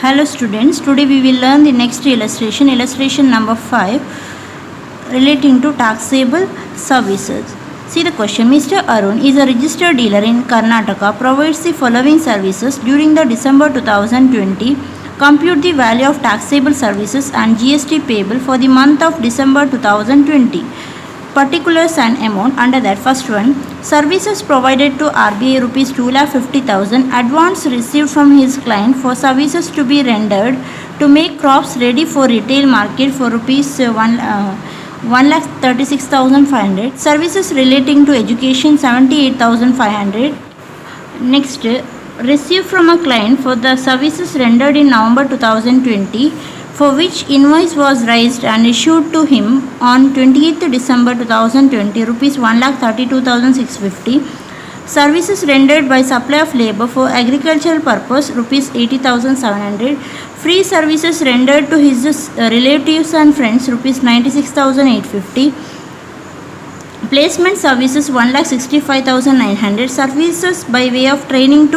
Hello students, today we will learn the next illustration number 5 relating to taxable services. See the question, Mr. Arun is a registered dealer in Karnataka, provides the following services during the December 2020. Compute the value of taxable services and GST payable for the month of December 2020. Particulars and amount under that. First one, services provided to RBI rupees 2,50,000, advance received from his client for services to be rendered to make crops ready for retail market for rupees 1,36,500. Services relating to education 78,500. Next, received from a client for the services rendered in November 2020, for which invoice was raised and issued to him on 28th December 2020, rupees 1,32,650. Services rendered by supply of labor for agricultural purpose, rupees 80,700. Free services rendered to his relatives and friends, rupees 96,850. Placement services 1,65,900. Services by way of training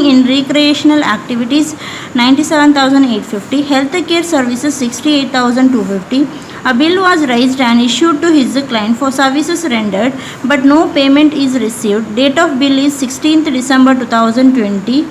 in recreational activities 97,850. Healthcare services 68,250. A bill was raised and issued to his client for services rendered, but no payment is received. Date of bill is 16th December 2020.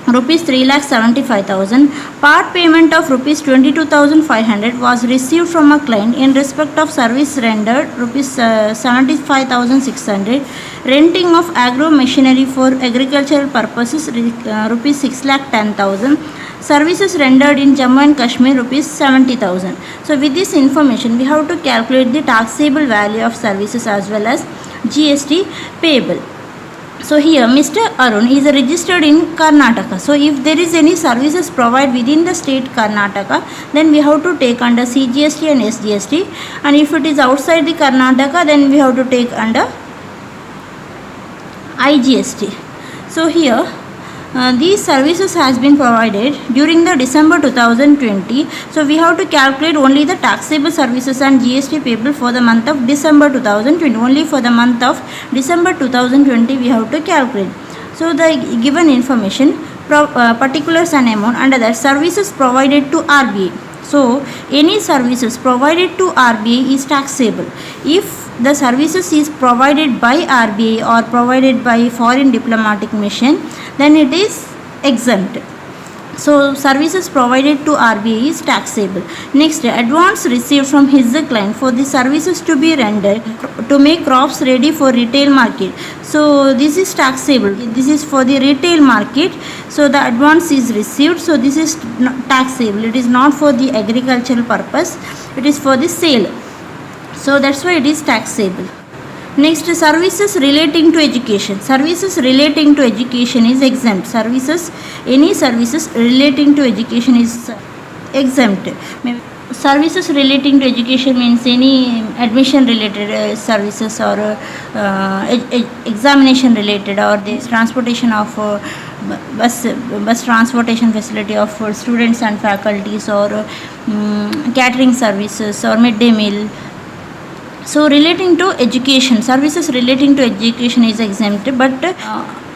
Rupees 3,75,000. Part payment of rupees 22,500 was received from a client in respect of service rendered, rupees 75,600. Renting of agro machinery for agricultural purposes, rupees 6,10,000. Services rendered in Jammu and Kashmir, rupees 70,000. So with this information we have to calculate the taxable value of services as well as GST payable. So here Mr. Arun is registered in Karnataka. So if there is any services provided within the state Karnataka, then we have to take under CGST and SGST. And if it is outside the Karnataka, then we have to take under IGST. So here these services has been provided during the December 2020. So we have to calculate only the taxable services and GST payable for the month of December 2020. Only for the month of December 2020 we have to calculate. So the given information, particulars and amount under that. Services provided to RBI. So any services provided to RBI is taxable. If the services is provided by RBI or provided by foreign diplomatic mission, then it is exempt. So services provided to RBI is taxable. Next, advance received from his client for the services to be rendered to make crops ready for retail market. So this is taxable. This is for the retail market. So the advance is received. So this is taxable. It is not for the agricultural purpose. It is for the sale. So that's why it is taxable. Next, services relating to education. Services relating to education is exempt. Any services relating to education is exempt. Services relating to education means any admission related services or examination related, or the transportation of bus transportation facility of students and faculties, or catering services or midday meal. So relating to education, services relating to education is exempt, but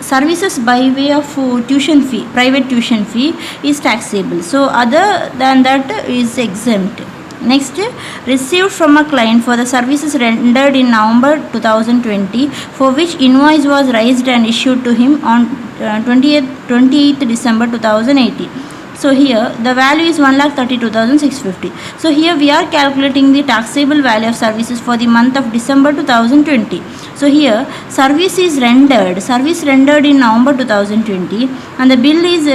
services by way of tuition fee, private tuition fee is taxable. So other than that is exempt. Next, received from a client for the services rendered in November 2020, for which invoice was raised and issued to him on 28th December 2018. So here the value is 1,32,650. So here we are calculating the taxable value of services for the month of December 2020. So here service rendered in November 2020, and the bill is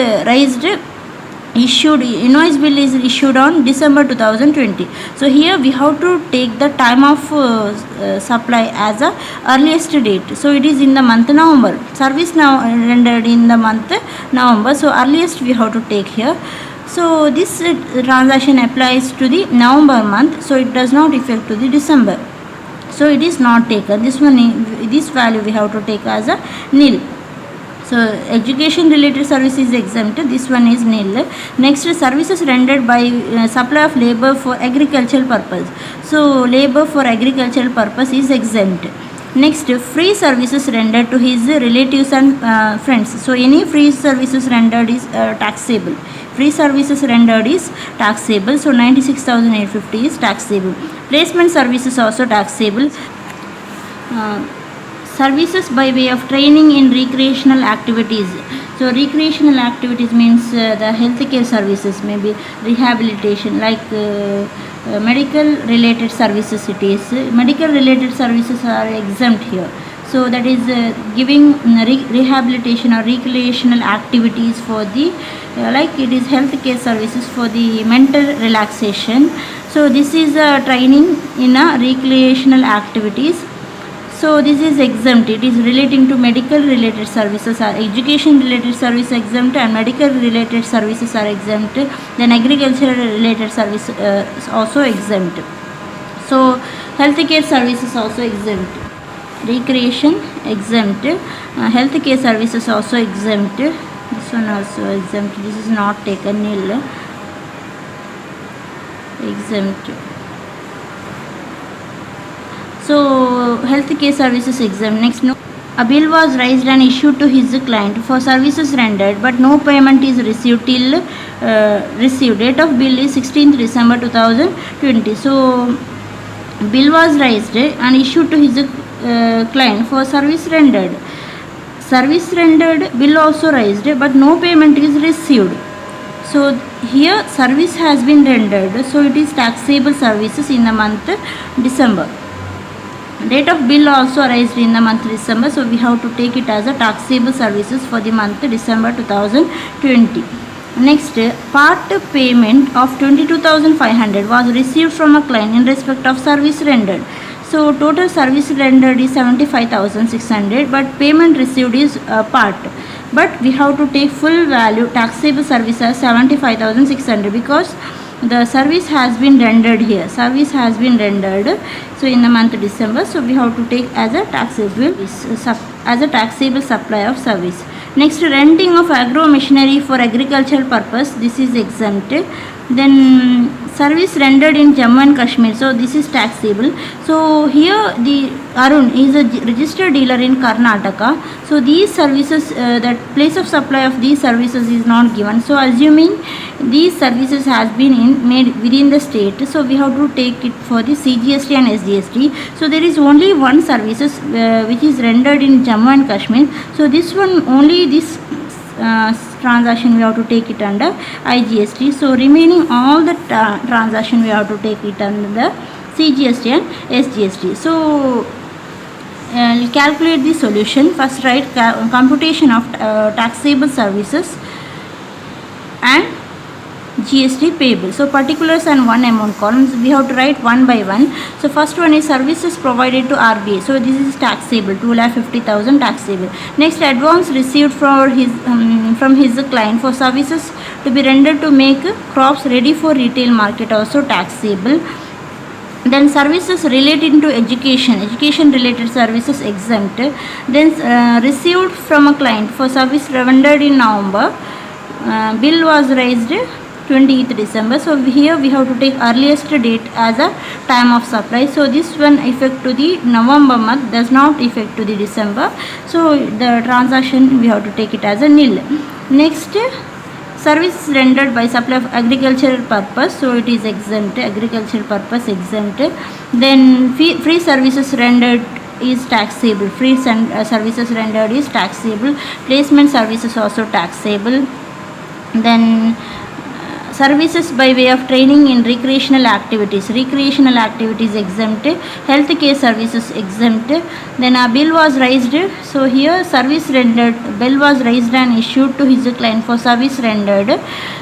invoice bill is issued on December 2020. So here we have to take the time of supply as a earliest date. So it is in the month November. Service now rendered in the month November. So earliest we have to take here. So this transaction applies to the November month. So it does not affect to the December. So it is not taken. This value we have to take as a nil. So education related service is exempt. This one is nil. Next, services rendered by supply of labor for agricultural purpose. So labor for agricultural purpose is exempt. Next, free services rendered to his relatives and friends. So any free services rendered is taxable. Free services rendered is taxable. So 96,850 is taxable. Placement services also taxable. Services by way of training in recreational activities. So recreational activities means the healthcare services, maybe rehabilitation, like medical related services. It is medical related services are exempt here. So that is giving rehabilitation or recreational activities for the like it is healthcare services for the mental relaxation. So this is training in recreational activities. So this is exempt. It is relating to medical related services or education related service exempt, and medical related services are exempt. Then agricultural related service is also exempt. So healthcare services also exempt. Recreation exempt. Healthcare services also exempt. This one also exempt. This is not taken, nil. Exempt. So healthcare services exempt. Next, no. A bill was raised and issued to his client for services rendered, but no payment is received till received. Date of bill is 16th December 2020. So bill was raised and issued to his client for service rendered. Service rendered, bill also raised, but no payment is received. So here service has been rendered, so it is taxable services in the month December. Date of bill also raised in the month December, so we have to take it as a taxable services for the month December 2020. Next, part payment of 22,500 was received from a client in respect of service rendered. So total service rendered is 75,600, but payment received is part. But we have to take full value taxable service as 75,600 because the service has been rendered here. Service has been rendered. So in the month December, so we have to take as a taxable supply of service. Next, renting of agro machinery for agricultural purpose. This is exempt. Then service rendered in Jammu and Kashmir. So this is taxable. So here the Arun is a registered dealer in Karnataka. So these services, that place of supply of these services is not given. So assuming these services has been made within the state, so we have to take it for the CGST and SGST. So there is only one services which is rendered in Jammu and Kashmir. So this one, only this transaction we have to take it under IGST. So remaining all the transaction we have to take it under the CGST and SGST. So calculate the solution. First write computation of taxable services and GST payable. So particulars and one amount columns we have to write one by one. So first one is services provided to RBI. So this is taxable, 2,50,000 taxable. Next, advance received from his client for services to be rendered to make crops ready for retail market, also taxable. Then services related to education related services exempt. Then received from a client for service rendered in November. Bill was raised 20th December. So here we have to take earliest date as a time of supply. So this one effect to the November month, does not effect to the December. So the transaction we have to take it as a nil. Next, service rendered by supply of agricultural purpose. So it is exempt, agricultural purpose exempt. Then free services rendered is taxable. Free services rendered is taxable. Placement services also taxable. Then services by way of training in recreational activities exempt. Healthcare services exempt. Then a bill was raised. So here service rendered, bill was raised and issued to his client for service rendered.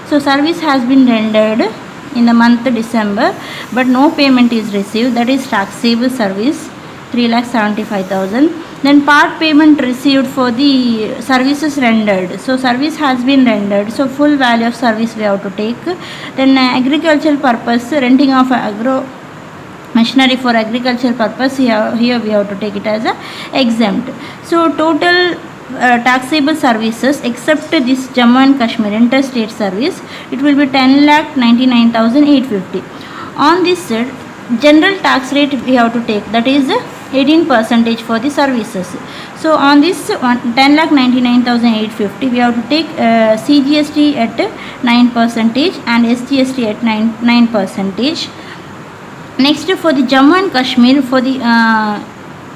So service has been rendered in the month December, but no payment is received. That is taxable service, 3,75,000. Then part payment received for the services rendered. So service has been rendered, so full value of service we have to take. Then agricultural purpose, renting of agro machinery for agricultural purpose, here we have to take it as a exempt. So total taxable services except this Jammu and Kashmir interstate service, it will be 10,99,850. On this general tax rate we have to take, that is 18 percentage for the services. So on this 10,99,850 we have to take CGST at 9 percentage and SGST at 9 percentage. Next, for the Jammu and Kashmir, for the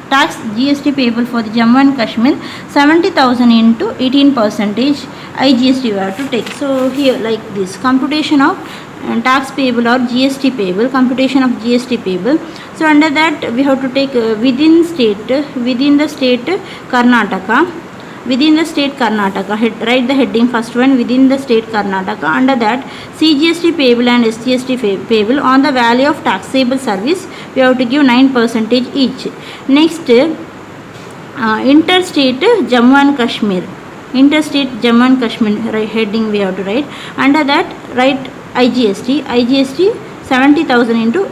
tax GST payable for the Jammu and Kashmir, 70,000 into 18 percentage IGST we have to take. So here like this computation of tax payable or GST payable, computation of GST payable. So under that we have to take within the state Karnataka, write the heading first one, within the state Karnataka. Under that CGST payable and SGST payable on the value of taxable service we have to give 9 percentage each. Next, interstate Jammu and Kashmir, right, heading we have to write. Under that write IGST 70,000 into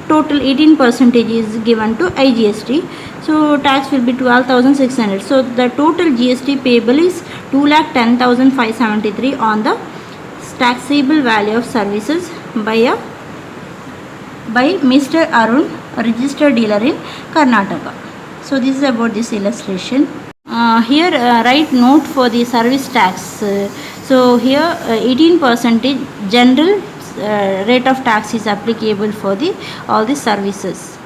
total 18 percentage is given to IGST. So tax will be 12,600. So the total GST payable is 2,10,573 on the taxable value of services by Mr. Arun, a registered dealer in Karnataka. So this is about this illustration. Here write note for the service tax. So here 18 percentage general rate of tax is applicable for all the services.